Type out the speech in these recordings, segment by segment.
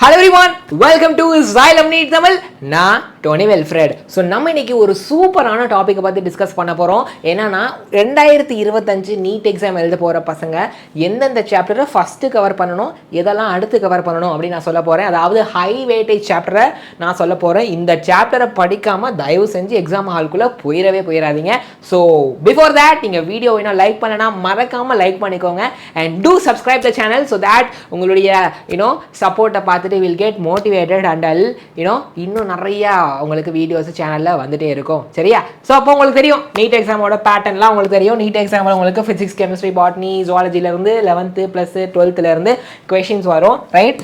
Hello everyone, welcome to Xylem Need Tamil. நான் Dhoni வெல்ஃப்ரெட். So நம்ம இன்னைக்கு ஒரு சூப்பரான டாப்பிக்கை பற்றி டிஸ்கஸ் பண்ண போகிறோம். என்னன்னா 2025 நீட் எக்ஸாம் எழுத போகிற பசங்க எந்தெந்த சாப்டரை ஃபஸ்ட்டு கவர் பண்ணணும், எதெல்லாம் அடுத்து கவர் பண்ணணும் அப்படின்னு நான் சொல்ல போகிறேன். அதாவது ஹை வெயிட்டேஜ் சாப்டரை நான் சொல்ல போகிறேன். இந்த சாப்டரை படிக்காமல் தயவு செஞ்சு எக்ஸாம் ஹால்குள்ளே போயிடாதீங்க. ஸோ பிஃபோர் தேட் நீங்கள் வீடியோ இன்னும் லைக் பண்ணனா மறக்காமல் லைக் பண்ணிக்கோங்க and two subscribe the channel so that உங்களுடைய சப்போர்ட்டை பார்த்துட்டு வில் கெட் மோட்டிவேட்டட் அண்ட் இன்னும் நிறையா உங்களுக்கு வீடியோஸ் சேனலில் வந்துட்டே இருக்கும். சரியா? ஸோ அப்போ உங்களுக்கு தெரியும் நீட் எக்ஸாமோட பேட்டர்ன்லாம் உங்களுக்கு தெரியும். நீட் எக்ஸாமில் உங்களுக்கு ஃபிசிக்ஸ், கெமிஸ்ட்ரி, பாட்னி, ஜுவாலஜிலேருந்து 11th + 12th கொஷின்ஸ் வரும். ரைட்?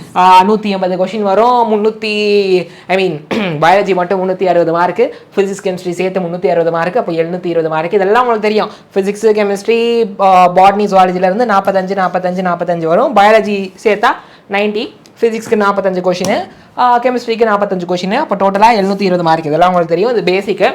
180 கொஷின் வரும். பயாலஜி மட்டும் 360 மார்க்கு, ஃபிசிக்ஸ் கெமிஸ்ட்ரி சேர்த்து 360 மார்க்கு, அப்போ 720 மார்க்கு. இதெல்லாம் உங்களுக்கு தெரியும். ஃபிசிக்ஸ், கெமிஸ்ட்ரி, பாட்னி, ஜுவாலஜிலேருந்து 45 வரும். பயாலஜி சேர்த்தா 90, ஃபிசிக்ஸ்க்கு 45 கொஷின், கெமிஸ்ட்ரிக்கு 45 கொஷின், அப்போ டோட்டலாக 720 மார்க். இதெல்லாம் உங்களுக்கு தெரியும். இது பேசிக்கு.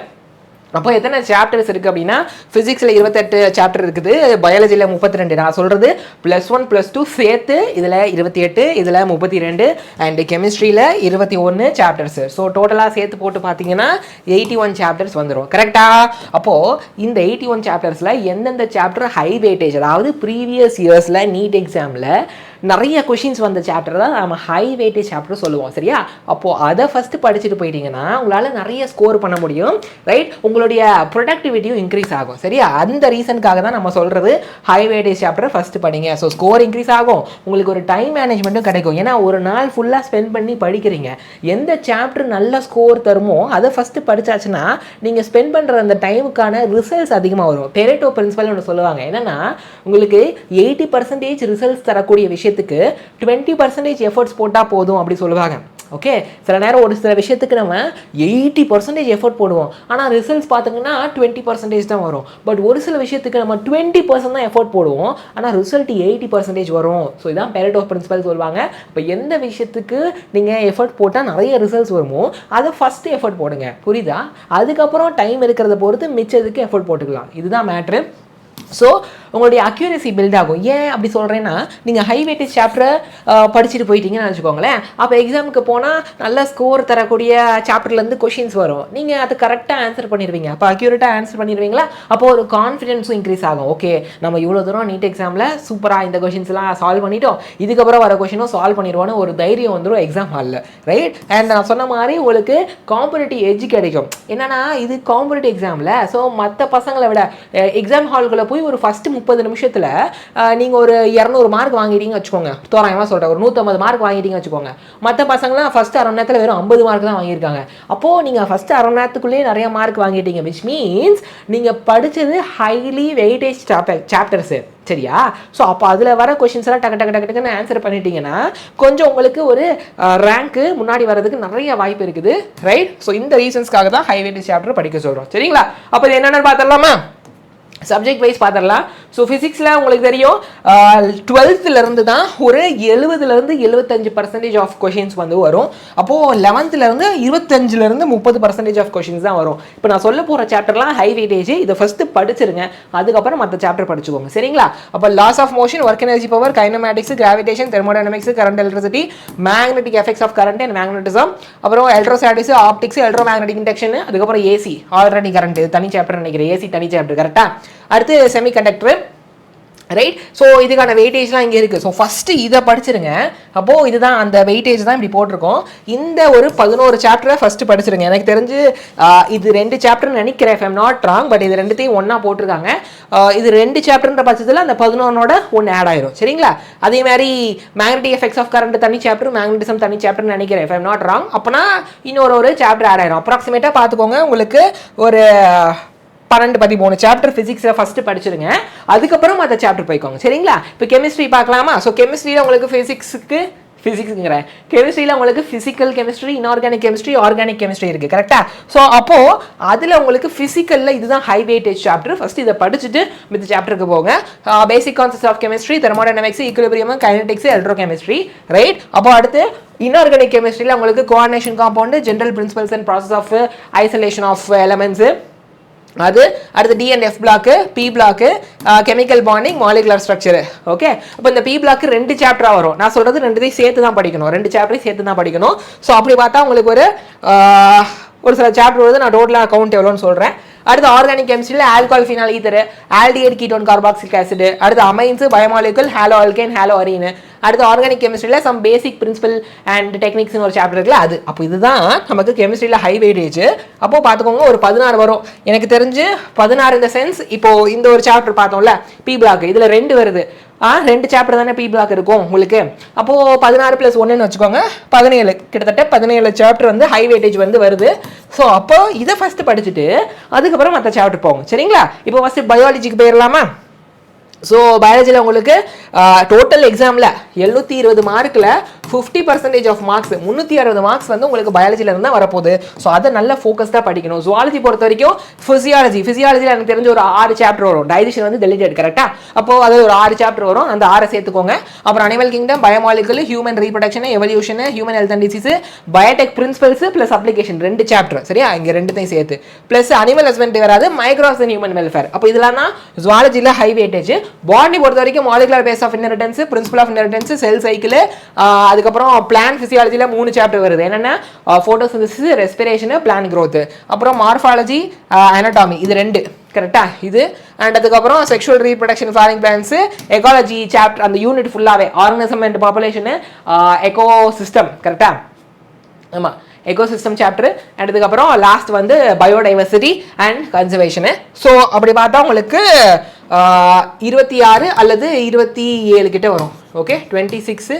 அப்போ எத்தனை சாப்டர்ஸ் இருக்குது அப்படின்னா ஃபிசிக்ஸில் 28 சாப்டர் இருக்குது, பயாலஜியில் 32. நான் சொல்கிறது +1 +2 சேர்த்து இதில் 28, இதில் 32 அண்ட் கெமிஸ்ட்ரியில் 21 சாப்டர்ஸு. ஸோ டோட்டலாக சேர்த்து போட்டு பார்த்தீங்கன்னா 81 சாப்டர்ஸ் வந்துடும். கரெக்டாக? அப்போது இந்த 81 சாப்டர்ஸில் எந்தெந்த சாப்டர் ஹை வெயிட்டேஜ், அதாவது ப்ரீவியஸ் இயர்ஸில் நீட் எக்ஸாமில் நிறைய கொஷின்ஸ் வந்த சாப்டர் தான் நம்ம ஹை வெயிட்டேஜ் சாப்டர் சொல்லுவோம். சரியா? அப்போது அதை ஃபஸ்ட்டு படிச்சுட்டு போயிட்டீங்கன்னா உங்களால் நிறைய ஸ்கோர் பண்ண முடியும். ரைட்? உங்களுடைய ப்ரொடக்டிவிட்டியும் இன்க்ரீஸ் ஆகும். சரியா? அந்த ரீசனுக்காக தான் நம்ம சொல்கிறது ஹை வெயிட்டேஜ் சாப்டர் ஃபஸ்ட்டு படிங்க. ஸோ ஸ்கோர் இன்க்ரீஸ் ஆகும், உங்களுக்கு ஒரு டைம் மேனேஜ்மெண்ட்டும் கிடைக்கும். ஏன்னா ஒரு நாள் ஃபுல்லாக ஸ்பெண்ட் பண்ணி படிக்கிறீங்க. எந்த சாப்டர் நல்ல ஸ்கோர் தருமோ அதை ஃபஸ்ட்டு படித்தாச்சுன்னா நீங்கள் ஸ்பெண்ட் பண்ணுற அந்த டைமுக்கான ரிசல்ட்ஸ் அதிகமாக வரும். பெரேட்டோ பிரின்சிபல் ஒன்று சொல்லுவாங்க. என்னென்னா உங்களுக்கு 80% ரிசல்ட்ஸ் தரக்கூடிய விஷயம் 20% எஃபர்ட்ஸ் போட்டால் போதும் அப்படி சொல்லுவாங்க. ஓகே, சில நேரம் ஒரு சில விஷயத்துக்கு நம்ம 80% எஃபர்ட் போடுவோம், ஆனால் ரிசல்ட்ஸ் பார்த்தீங்கன்னா 20% தான் வரும். பட் ஒரு சில விஷயத்துக்கு நம்ம 20% தான் எஃபர்ட் போடுவோம், ஆனால் ரிசல்ட் 80% வரும். ஸோ இதான் பெரேட்டோ பிரின்சிபல் சொல்லுவாங்க. இப்போ எந்த விஷயத்துக்கு நீங்கள் எஃபர்ட் போட்டால் நிறைய ரிசல்ட்ஸ் வருமோ அதை ஃபஸ்ட்டு எஃபர்ட் போடுங்க. புரியுதா? அதுக்கப்புறம் டைம் இருக்கிறத பொறுத்து மிச்சத்துக்கு எஃபர்ட் போட்டுக்கலாம். இதுதான் மேட்ரு. ஸோ உங்களுடைய அக்யூரசி பில்ட் ஆகும். ஏன் அப்படி சொல்கிறேன்னா, நீங்கள் ஹை வெயிட்டேஜ் சாப்டரை படிச்சுட்டு போயிட்டீங்கன்னு வச்சுக்கோங்களேன். அப்போ எக்ஸாமுக்கு போனால் நல்ல ஸ்கோர் தரக்கூடிய சாப்டர்லேருந்து கொஷின்ஸ் வரும். நீங்கள் அதை கரெக்டாக ஆன்சர் பண்ணிடுவீங்க. அப்போ அக்யூரேட்டாக ஆன்சர் பண்ணிடுவீங்களா? அப்போ ஒரு கான்ஃபிடென்ஸும் இன்க்ரீஸ் ஆகும். ஓகே, நம்ம இவ்வளோ தூரம் நீட் எக்ஸாமில் சூப்பராக இந்த கொஷின்ஸ்லாம் சால்வ் பண்ணிட்டோம், இதுக்கப்புறம் வர கொஷினும் சால்வ் பண்ணிடுவோன்னு ஒரு தைரியம் வந்துடும் எக்ஸாம் ஹாலில். ரைட்? அண்ட் நான் சொன்ன மாதிரி உங்களுக்கு காம்படிட்டிவ் எட்ஜ் கிடைக்கும். என்னன்னா இது காம்படிட்டிவ் எக்ஸாமில். ஸோ மற்ற பசங்களை விட எக்ஸாம் ஹாலுக்குள்ளே போய் ஒரு ஃபஸ்ட்டு 30 நிமிஷத்தில் நீங்கள் ஒரு 200 மார்க் வாங்கிட்டீங்கன்னு வச்சுக்கோங்க. தோராயமாக சொல்கிறேன், ஒரு 150 மார்க் வாங்கிட்டீங்கன்னு வச்சுக்கோங்க. மற்ற பசங்களாம் ஃபஸ்ட்டு அரை மணி நேரத்தில் வெறும் 50 மார்க் தான் வாங்கியிருக்காங்க. அப்போது நீங்கள் ஃபஸ்ட்டு அரை மணி நேரத்துக்குள்ளேயே நிறைய மார்க் வாங்கிட்டீங்க. விச் மீன்ஸ் நீங்கள் படித்தது ஹைலி வெயிட்டேஜ் சாப்டர்ஸு. சரியா? ஸோ அப்போ அதில் வர கொஷின்ஸ் எல்லாம் டக்குன்னு ஆன்சர் பண்ணிட்டீங்கன்னா கொஞ்சம் உங்களுக்கு ஒரு ரேங்க்கு முன்னாடி வர்றதுக்கு நிறைய வாய்ப்பு இருக்குது. ரைட்? ஸோ இந்த ரீசன்ஸ்க்காக தான் ஹை வெயிட்டேஜ் சாப்டர் படிக்க சொல்கிறோம். சரிங்களா? அப்போ இது என்னென்னு பார்த்துடலாமா? சப்ஜெக்ட் வைஸ் பார்த்துடலாம். ஸோ ஃபிசிக்ஸில் உங்களுக்கு தெரியும் 12th தான் ஒரு 70-75% ஆஃப் கொஷின்ஸ் வரும். அப்போது 11th 25-30% ஆஃப் கொஷின்ஸ் தான் வரும். இப்போ நான் சொல்ல போகிற சாப்டர்லாம் ஹை வெயிட்டேஜ். இதை ஃபஸ்ட்டு படிச்சிருங்க, அதுக்கப்புறம் மற்ற சாப்டர் படிச்சுக்கோங்க. சரிங்களா? அப்போ laws of motion, work energy power, kinematics, gravitation, thermodynamics, current electricity, magnetic effects of current and magnetism, அப்புறம் electrostatics, optics, electromagnetic induction, அதுக்கப்புறம் ஏசி ஆல்ரெடி கரண்ட் தனி சாப்டர் நினைக்கிறேன். ஏசி தனி சாப்டர். கரெக்டாக? அடுத்து செமி கண்டக்டர். ரைட்? ஸோ இதுக்கான வெயிட்டேஜ்லாம் இங்கே இருக்குது. ஸோ ஃபஸ்ட்டு இதை படிச்சிருங்க. அப்போது இதுதான் அந்த வெயிட்டேஜ் தான் இப்படி போட்டிருக்கோம். இந்த ஒரு 11 சாப்டரை ஃபஸ்ட்டு படிச்சிருங்க. எனக்கு தெரிஞ்சு இது 2 சாப்டர்னு நினைக்கிறேன், if I'm not wrong. But இது ரெண்டுத்தையும் ஒன்றா போட்டிருக்காங்க. இது 2 சாப்டர்ன்ற பட்சத்தில் அந்த 11ஓட ஒன்று ஆட் ஆயிரும். சரிங்களா? அதே மாதிரி மேக்னெட்டிக் எஃபெக்ட்ஸ் ஆஃப் கரண்ட் தனி சாப்டர், மேக்னெட்டிசம் தனி சாப்டர்னு நினைக்கிறேன், if I'm not wrong. அப்போனா இன்னொரு சாப்டர் ஆட் ஆயிரும். அப்ராக்சிமேட்டாக பார்த்துக்கோங்க, உங்களுக்கு ஒரு 12-13 சாப்டர் ஃபிசிக்ஸில் ஃபஸ்ட்டு படிச்சிருங்க, அதுக்கப்புறம் மற்ற சாப்டர் போய்க்கோங்க. சரிங்களா? இப்போ கெமிஸ்ட்ரி பார்க்கலாமா? ஸோ கெமிஸ்ட்ரியில் உங்களுக்கு ஃபிசிக்ஸுங்கிறேன், கெமிஸ்ட்ரியில் உங்களுக்கு physical chemistry, inorganic chemistry, organic chemistry இருக்குது. கரெக்டாக? ஸோ அப்போது அதில் உங்களுக்கு ஃபிசிக்கலில் இதுதான் ஹை வெயிட்டேஜ் சாப்டர். ஃபஸ்ட்டு இதை படிச்சுட்டு மித்த சாப்டருக்கு போங்க. Basic concepts of chemistry, thermodynamics, equilibrium, kinetics, electro chemistry. Right? அப்போ அடுத்து இன்ஆர்கானிக் கெமிஸ்ட்ரியில் உங்களுக்கு coordination compound, general principles and process of isolation of elements, அது அடுத்து D and F block, P block, chemical bonding, molecular structure. Okay, அப்போ இந்த B block 2 சாப்டரா வரும். நான் சொல்றது 2த்தையும் சேர்த்து தான் படிக்கணும், 2 சாப்டரையும் சேர்த்து தான் படிக்கணும். ஸோ அப்படி பார்த்தா உங்களுக்கு ஒரு சில சாப்டர் வருது. நான் டோட்டலாக கவுண்ட் எவ்வளோன்னு சொல்கிறேன். அடுத்து ஆர்கானிக் கெமிஸ்ட்ரியில் alcohol phenol ether, aldehyde ketone carboxylic acid, அடுத்து amines, biomolecule, halo alkane, halo arene. அடுத்து ஆர்கானிக் கெமிஸ்ட்ரியில் சம் பேசிக் பிரின்சிபல் அண்ட் டெக்னிக்ஸ்னு ஒரு சாப்டர் இருக்குல்ல அது. அப்போ இதுதான் நமக்கு கெமிஸ்ட்ரியில் ஹை வெயிட்டேஜ். அப்போ பார்த்துக்கோங்க ஒரு 16 வரும். எனக்கு தெரிஞ்சு 16 இந்த சென்ஸ். இப்போ இந்த ஒரு சாப்டர் பார்த்தோம்ல பி பிளாக், இதில் 2 வருது. 2 சாப்டர் தானே பி பிளாக் இருக்கும் உங்களுக்கு. அப்போது 16 + 1ன்னு வச்சுக்கோங்க, 17. கிட்டத்தட்ட 17 சாப்டர் வந்து ஹை வெயிட்டேஜ் வந்து வருது. ஸோ அப்போ இதை ஃபஸ்ட்டு படிச்சுட்டு அதுக்கப்புறம் மற்ற சாப்டர் போகும். சரிங்களா? இப்போ ஃபஸ்ட்டு பயாலஜிக்கு போயிடலாமா? ஸோ பயாலஜியில் உங்களுக்கு டோட்டல் எக்ஸாமில் 720 மார்க்கில் 50% ஆஃப் மார்க்ஸ் 360 மார்க்ஸ் வந்து உங்களுக்கு பயாலஜியில் இருந்தால் வரப்போகுது. ஸோ அதை நல்லா ஃபோக்கஸ்டாக படிக்கணும். ஜுவாலஜி பொறுத்த வரைக்கும் ஃபிசியாலஜியில் எனக்கு தெரிஞ்ச ஒரு 6 சாப்டர் வரும். டைஜஷன் வந்து டெலிட்டட் கரெக்டாக. அப்போது அது ஒரு 6 சாப்டர் வரும், அந்த 6 சேர்த்துக்கோங்க. அப்புறம் animal kingdom, biomolecule, human reproduction, evolution, human health and disease, biotech principles plus application 2 chapter. சரியா? இங்கே 2த்தையும் சேர்த்து ப்ளஸ் அனிமல் ஹஸ்பண்ட்ரி வராது, மைக்ரோஸ் அண்ட் ஹியூமன் வெல்ஃபேர். அப்போ இதெல்லாம் தான் ஜுவாலஜியில் ஹை வெயிட்டேஜ். பாட்னி பொறுத்த வரைக்கும் molecular basis of inheritance, principle of inheritance, cell cycle, அதுக்கப்புறம் பிளான் பிசியாலஜியில் 3 சாப்டர் வருது. என்னென்ன? Photosynthesis, respiration, plant growth. அப்புறம் மார்ஃபாலஜி, அனாட்டாமி, இது 2 கரெக்டா? இது அண்ட் அதுக்கப்புறம் sexual reproduction, flowering plants, ecology chapter, அந்த யூனிட் ஃபுல்லாகவே organism and population, ecosystem கரெக்டா? ஆமாம், எக்கோசிஸ்டம் சாப்டர். அதுக்கப்புறம் லாஸ்ட் வந்து பயோடைவர்சிட்டி அண்ட் கன்சர்வேஷனு. ஸோ அப்படி பார்த்தா உங்களுக்கு 26 அல்லது 27 கிட்ட வரும். ஓகே, 26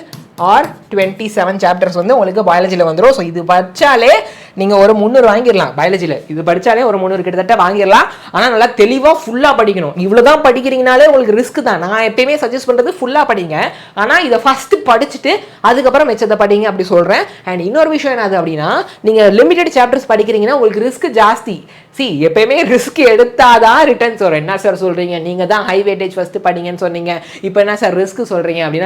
ஆர் 27 சாப்டர்ஸ் வந்து உங்களுக்கு பயாலஜியில் வந்துடும். ஸோ இது படித்தாலே நீங்கள் ஒரு 300 வாங்கிடலாம் பயாலஜியில். இது படித்தாலே ஒரு 300 கிட்டத்தட்ட வாங்கிடலாம். ஆனால் நல்லா தெளிவாக ஃபுல்லாக படிக்கணும். இவ்வளோ தான் படிக்கிறீங்கனாலே உங்களுக்கு ரிஸ்க் தான். நான் எப்பயுமே சஜஸ்ட் பண்ணுறது ஃபுல்லாக படிங்க. ஆனால் இதை ஃபஸ்ட்டு படிச்சுட்டு அதுக்கப்புறம் மிச்சத்தை படிங்க அப்படி சொல்கிறேன். அண்ட் இன்னொரு விஷயம் என்னது அப்படின்னா, நீங்கள் லிமிடெட் சாப்டர்ஸ் படிக்கிறீங்கன்னா உங்களுக்கு ரிஸ்க் ஜாஸ்தி. எப்பயுமே ரிஸ்க் எடுத்தாதான் ரிட்டர்ன்ஸ் வரும். என்ன சார் சொல்கிறீங்க? நீங்கள் தான் ஹை வெயிட்டேஜ் ஃபஸ்ட்டு படிங்கன்னு சொன்னீங்க, இப்போ என்ன சார் ரிஸ்க் சொல்கிறீங்க அப்படின்னா,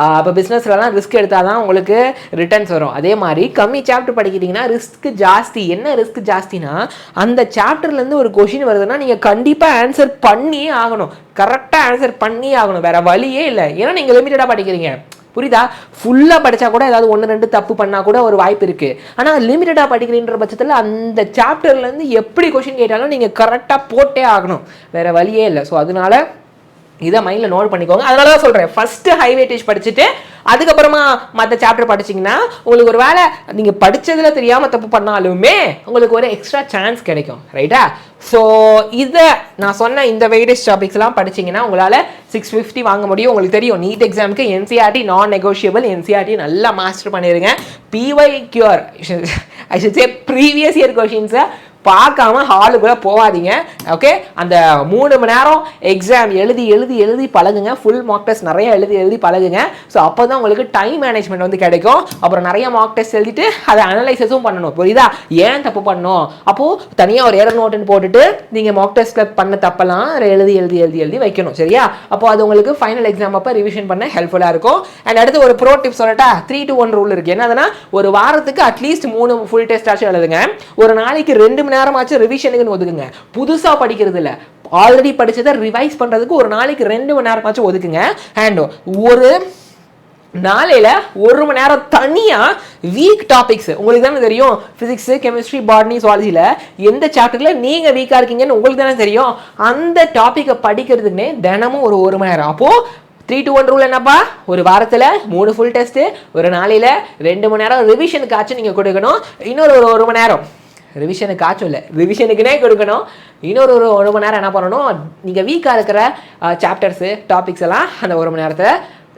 அப்போ பிஸ்னஸ்லலாம் ரிஸ்க் எடுத்தால் தான் உங்களுக்கு ரிட்டர்ன்ஸ் வரும். அதே மாதிரி கம்மி சாப்டர் படிக்கிறீங்கன்னா ரிஸ்க் ஜாஸ்தி. என்ன ரிஸ்க் ஜாஸ்தினா, அந்த சாப்டர்லேருந்து ஒரு கொஷின் வருதுன்னா நீங்கள் கண்டிப்பாக ஆன்சர் பண்ணியே ஆகணும். கரெக்டாக ஆன்சர் பண்ணியே ஆகணும், வேறு வழியே இல்லை. ஏன்னா நீங்கள் லிமிட்டடாக படிக்கிறீங்க. புரியுதா? ஃபுல்லாக படித்தா கூட ஏதாவது 1-2 தப்பு பண்ணால் கூட ஒரு வாய்ப்பு இருக்குது. ஆனால் லிமிட்டடாக படிக்கிறீன்ற பட்சத்தில் அந்த சாப்டர்லேருந்து எப்படி கொஷின் கேட்டாலும் நீங்கள் கரெக்டாக போட்டே ஆகணும், வேறு வழியே இல்லை. ஸோ அதனால இதை மைண்டில் நோட் பண்ணிக்கோங்க. அதனால தான் சொல்கிறேன், ஃபஸ்ட்டு ஹை வெயிட்டேஜ் படிச்சுட்டு அதுக்கப்புறமா மற்ற சாப்டர் படிச்சிங்கன்னா உங்களுக்கு ஒரு வேளை நீங்கள் படித்ததில் தெரியாமல் தப்பு பண்ணாலுமே உங்களுக்கு ஒரு எக்ஸ்ட்ரா சான்ஸ் கிடைக்கும். ரைட்டா? ஸோ இதை நான் சொன்ன இந்த வெயிட்டேஜ் டாபிக்ஸ்லாம் படிச்சிங்கன்னா உங்களால் 650 வாங்க முடியும். உங்களுக்கு தெரியும் நீட் எக்ஸாமுக்கு என்சிஆர்டி நான் நெகோஷியபிள். என்சிஆர்டி நல்லா மாஸ்டர் பண்ணிடுங்க. PYQR I should say previous year கொஷின்ஸை பார்க்காம ஹாலுக்குள்ளே போகாதீங்க. ஓகே, அந்த 3 மணி நேரம் எக்ஸாம் எழுதி பழகுங்க. ஃபுல் மார்க் டெஸ்ட் நிறைய எழுதி பழகுங்க. ஸோ அப்போ தான் உங்களுக்கு டைம் மேனேஜ்மெண்ட் வந்து கிடைக்கும். அப்புறம் நிறைய மார்க் டெஸ்ட் எழுதிட்டு அதை அனலைசஸும் பண்ணணும். புரியுதா? ஏன் தப்பு பண்ணணும்? அப்போது தனியாக ஒரு எரர் நோட்டுன்னு போட்டுட்டு நீங்கள் மார்க் டெஸ்ட்டில் பண்ண தப்பெல்லாம் எழுதி வைக்கணும். சரியா? அப்போ அது உங்களுக்கு ஃபைனல் எக்ஸாம் அப்போ ரிவிஷன் பண்ண ஹெல்ப்ஃபுல்லாக இருக்கும். அண்ட் அடுத்து ஒரு ப்ரோ டிப் சொல்லட்டா, 3-1 ரூல் இருக்குது. என்னதுன்னா, ஒரு வாரத்துக்கு அட்லீஸ்ட் 3 ஃபுல் டெஸ்ட் ஆச்சும் எழுதுங்க. ஒரு நாளைக்கு 2 மணி நேரமாச்சும் ரிவிஷனுக்குன்னு ஒதுக்குங்க. புதுசாக படிக்கிறது இல்லை, ஆல்ரெடி படிச்சதை ரிவைஸ் பண்ணுறதுக்கு ஒரு நாளைக்கு 2 மணி நேரமாச்சும் ஒதுக்குங்க. அண்ட் ஒரு நாளையில் 1 மணி நேரம் தனியாக வீக் டாபிக்ஸ், உங்களுக்கு தானே தெரியும் ஃபிசிக்ஸு, கெமிஸ்ட்ரி, பாட்னி, ஜுவாலஜியில் எந்த சாப்டரில் நீங்கள் வீக்காக இருக்கீங்கன்னு உங்களுக்கு தானே தெரியும். அந்த டாப்பிக்கை படிக்கிறதுக்குன்னே தினமும் ஒரு 1 மணி நேரம். அப்போது 3-1 ரூல் என்னப்பா, ஒரு வாரத்தில் 3 ஃபுல் டெஸ்ட்டு, ஒரு நாளையில் 2 மணி நேரம் ரிவிஷனுக்காச்சும் நீங்கள் கொடுக்கணும். இன்னொரு ஒரு 1 மணி நேரம் ரிவிஷனுக்காச்சும் இல்லை, ரிவிஷனுக்குனே கொடுக்கணும். இன்னொரு ஒரு 1 மணி நேரம் என்ன பண்ணணும், நீங்கள் வீக்காக இருக்கிற சாப்டர்ஸு டாபிக்ஸ் எல்லாம் அந்த 1 மணி நேரத்தை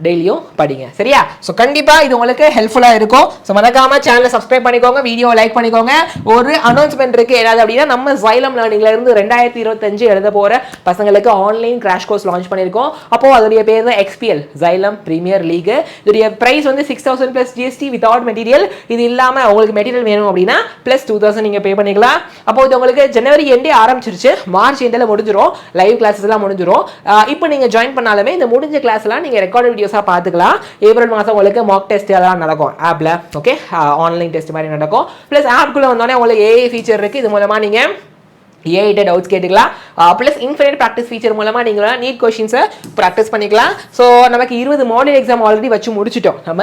டெய்லியும் படிங்க. சரியா? ஸோ கண்டிப்பாக இது உங்களுக்கு ஹெல்ப்ஃபுல்லாக இருக்கும். ஸோ மறக்காமல் சேனலை சப்ஸ்கிரைப் பண்ணிக்கோங்க, வீடியோ லைக் பண்ணிக்கோங்க. ஒரு அனௌன்ஸ்மெண்ட் இருக்குது. ஏதாவது அப்படின்னா, நம்ம Xylem Learningலேருந்து 2025 எழுத போகிற பசங்களுக்கு ஆன்லைன் கிராஷ் கோர்ஸ் லான்ச் பண்ணியிருக்கோம். அப்போது அதோடைய பேர் தான் XPL Xylem Premier League. இதோடைய ப்ரைஸ் வந்து 6000 + GST வித்வுட் மெட்டீரியல். இது இல்லாமல் உங்களுக்கு மெட்டீரியல் வேணும் அப்படின்னா +2000 நீங்கள் பே பண்ணிக்கலாம். அப்போது இது உங்களுக்கு ஜனவரி எண்டே ஆரம்பிச்சிருச்சு, மார்ச் எண்டில் முடிஞ்சிடும். லைவ் கிளாஸஸ்லாம் முடிஞ்சிடும். இப்போ நீங்கள் ஜாயின் பண்ணாலுமே இந்த முடிஞ்ச கிளாஸ்லாம் நீங்கள் ரெக்கார்டு வீடியோ பார்த்துக்கலாம். ஏப்ரல் மாதம் உங்களுக்கு மார்க் டெஸ்ட் எல்லாம் நடக்கும் ஆப்ல. ஓகே, ஆன்லைன் டெஸ்ட் மாதிரி நடக்கும். பிளஸ் ஆப்குள்ள வந்தோடனே உங்களுக்கு AI ஃபீச்சர் இருக்கு. இது மூலமா நீங்க ஏஐட்ட டவுட்ஸ் கேட்டுக்கலாம். ப்ளஸ் இன்ஃபினிட் ப்ராக்டிஸ் ஃபீச்சர் மூலமாக நீங்கள் நீட் கொஷின்ஸை ப்ராக்டிஸ் பண்ணிக்கலாம். ஸோ நமக்கு 20 மாடல் எக்ஸாம் ஆல்ரெடி வச்சு முடிச்சிட்டோம். நம்ம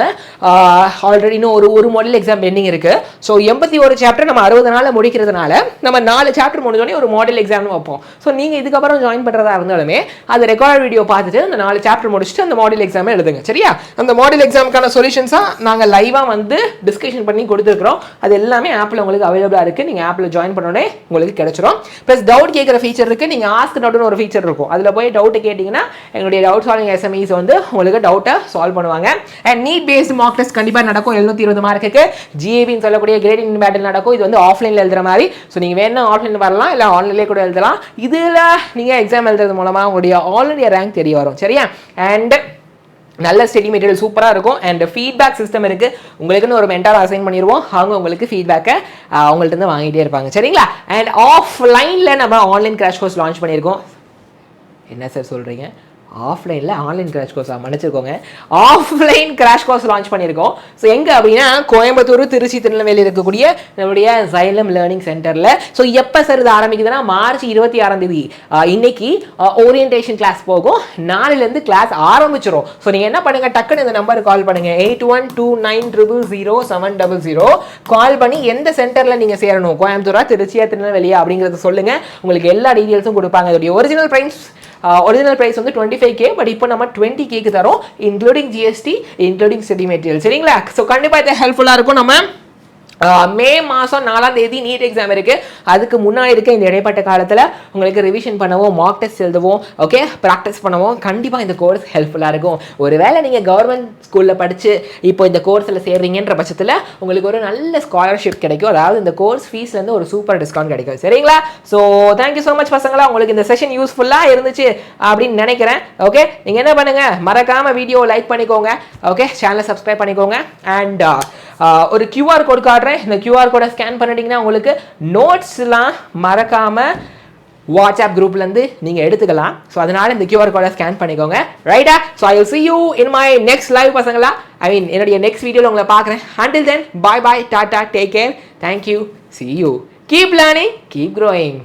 ஆல்ரெடி இன்னும் ஒரு மாடல் எக்ஸாம் பெண்டிங் இருக்குது. ஸோ 81 சாப்டர் நம்ம 60 நாளில் முடிக்கிறதுனால நம்ம 4 சாப்டர் முடிஞ்சோடனே ஒரு மாடல் எக்ஸாம்னு வைப்போம். ஸோ நீங்கள் இதுக்கப்புறம் ஜாயின் பண்ணுறதா இருந்தாலுமே அது ரெக்கார்ட் வீடியோ பார்த்துட்டு அந்த 4 சாப்டர் முடிச்சுட்டு அந்த மாடல் எக்ஸாமே எழுதுங்க. சரியா? அந்த மாடல் எக்ஸாமுக்கான சொல்யூஷன்ஸாக நாங்கள் லைவாக வந்து டிஸ்கஷன் பண்ணி கொடுத்துருக்குறோம். அது எல்லாமே ஆப்பில் உங்களுக்கு அவைலபிளாக இருக்குது. நீங்கள் ஆப்பில் ஜாயின் பண்ணோடனே உங்களுக்கு கிடைச்சிரும். ப்ளஸ் டவுட் கேட்குற ஃபீச்சர் இருக்குது. நீங்கள் ஆஸ்க் டவுட்னு ஒரு ஃபீச்சர் இருக்கும். அதில் போய் டவுட்டு கேட்டிங்கன்னா எங்களுடைய டவுட் சால்விங் எஸ்எம்இஸ் வந்து உங்களுக்கு டவுட்டை சால்வ் பண்ணுவாங்க. And NEET based mark test கண்டிப்பாக நடக்கும். 720 மார்க்குக்கு ஜிஏபின்னு சொல்லக்கூடிய கிரேட் இன் பேட்டில் நடக்கும். இது வந்து ஆஃப்லைனில் எழுதுற மாதிரி. ஸோ நீங்கள் வேணா ஆஃப்லைனில் வரலாம், இல்லை ஆன்லைன்லேயே கூட எழுதலாம். இதில் நீங்கள் எக்ஸாம் எழுதுறது மூலமாக உங்களுடைய ஆல்ரெடி ரேங்க் தெரிய வரும். சரியா? அண்ட் நல்ல ஸ்டடி மெட்டீரியல் சூப்பராக இருக்கும். அண்ட் ஃபீட்பேக் சிஸ்டம் இருக்குது. உங்களுக்குன்னு ஒரு மென்டார் அசைன் பண்ணிடுவோம். அவங்க உங்களுக்கு ஃபீட்பேக்கை அவங்கள்ட்ட வாங்கிட்டே இருப்பாங்க. சரிங்களா? அண்ட் ஆஃப்லைனில் நம்ம ஆன்லைன் கிராஷ் கோர்ஸ் லான்ச் பண்ணியிருக்கோம். என்ன சார் சொல்கிறீங்க? ஆஃப்லைனில் ஆன்லைன் கிராஷ் கோர்ஸ் மன்னிச்சிருக்கோங்க. ஆஃப்லைன் கிராஷ் கோர்ஸ் லான்ச் பண்ணியிருக்கோம். ஸோ எங்கே அப்படின்னா கோயம்புத்தூர், திருச்சி, திருநெல்வேலி இருக்கக்கூடிய நம்மளுடைய சைலம் லேர்னிங் சென்டரில். ஸோ எப்போ சார் இது ஆரம்பிக்குதுன்னா மார்ச் 26ஆம் தேதி இன்னைக்கு ஓரியன்டேஷன் கிளாஸ் போகும். நாளிலேருந்து கிளாஸ் ஆரம்பிச்சிடும். ஸோ நீங்கள் என்ன பண்ணுங்கள், டக்குன்னு இந்த நம்பருக்கு கால் பண்ணுங்கள். 8129000700 கால் பண்ணி எந்த சென்டரில் நீங்கள் சேரணும், கோயம்புத்தூரா, திருச்சியா, திருநெல்வேலியா அப்படிங்கிறத சொல்லுங்கள். உங்களுக்கு எல்லா டீட்டெயில்ஸும் கொடுப்பாங்க. அதோடைய ஒரிஜினல் ப்ரைஸ் வந்து 25K. பட் இப்போ நம்ம 20K தரோம், including GST, including study material. சரிங்களா? ஸோ கண்டிப்பாக இது ஹெல்ப்ஃபுல்லாக இருக்கும். நம்ம மே மாதம் 4ஆம் தேதி நீட் எக்ஸாம் இருக்குது. அதுக்கு முன்னாடி இருக்க இந்த இடைப்பட்ட காலத்தில் உங்களுக்கு ரிவிஷன் பண்ணவும், மார்க் டெஸ்ட் எழுதவும், ஓகே, ப்ராக்டிஸ் பண்ணவும் கண்டிப்பாக இந்த கோர்ஸ் ஹெல்ப்ஃபுல்லாக இருக்கும். ஒருவேளை நீங்கள் கவர்மெண்ட் ஸ்கூலில் படித்து இப்போ இந்த கோர்ஸில் சேர்றீங்கன்ற பட்சத்தில் உங்களுக்கு ஒரு நல்ல ஸ்காலர்ஷிப் கிடைக்கும். அதாவது இந்த கோர்ஸ் ஃபீஸ்லேருந்து ஒரு சூப்பர் டிஸ்கவுண்ட் கிடைக்கும். சரிங்களா? ஸோ தேங்க்யூ ஸோ மச் பசங்களா. உங்களுக்கு இந்த செஷன் யூஸ்ஃபுல்லாக இருந்துச்சு அப்படின்னு நினைக்கிறேன். ஓகே, நீங்கள் என்ன பண்ணுங்கள், மறக்காமல் வீடியோ லைக் பண்ணிக்கோங்க. ஓகே, சேனலை சப்ஸ்கிரைப் பண்ணிக்கோங்க. அண்ட் ஒரு QR கோட் காட்டுறேன். இந்த QR கோடை ஸ்கேன் பண்ணிட்டீங்கன்னா உங்களுக்கு நோட்ஸ்லாம் மறக்காமல் வாட்ஸ்அப் குரூப்லேருந்து நீங்கள் எடுத்துக்கலாம். ஸோ அதனால் இந்த QR கோடை ஸ்கேன் பண்ணிக்கோங்க. ரைட்டா? So I will see you in my next live பசங்களா. என்னுடைய நெக்ஸ்ட் வீடியோவில் உங்களை பார்க்குறேன். Until then, bye bye, tata, take care, thank you, see you. Keep learning, keep growing.